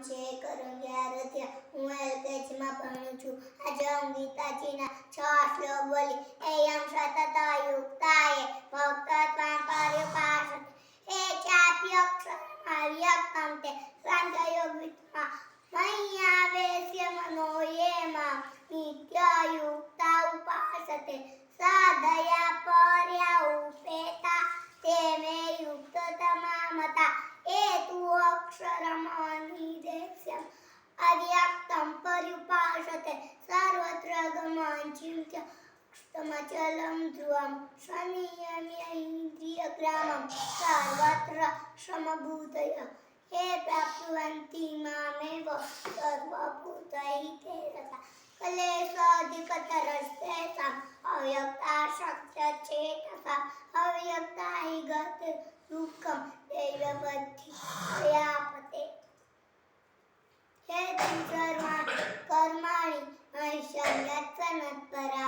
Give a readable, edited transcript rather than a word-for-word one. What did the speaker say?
છે કરંગિયા રથિયા હું એલકેજીમાં ભણું છું આજે હું ગીતાજીના 6 શ્લોક બોલી એયમ સતત યુક્તાય ભક્તત્વાં પર્યુપાસતે એ ચાપ્યક્ષરમાવ્યક્તં તે સાંખ્યયોગિત્વા મય્યાવેશ્ય મનો યેમાં નિત્યયુક્તા ઉપાસતે સાધયા પર્યા ઉપેતા તે મે યુક્તતમા મતા એતુ અક્ષરમનિદેશ્યમ અવ્યક્તં પર્યુપાસતે સર્વત્ર ગમનચિંત્ય ક્ષમચલં ધ્રુવં સંનિયમ્ય ઇન્દ્રિયગ્રામં સર્વત્ર સમભૂતય હે પ્રાપ્નુવન્તિ મામેવ સર્વભૂતૈઃ તે રતા ક્લેશાધિકતરસ્તેષાં અવ્યક્તાસક્તચેતસાં અવ્યક્તા હિ ગત દુઃખં દૈવબુદ્ધિ હે સર્વાણि કર્માણि મह्यं यत्सनत्परा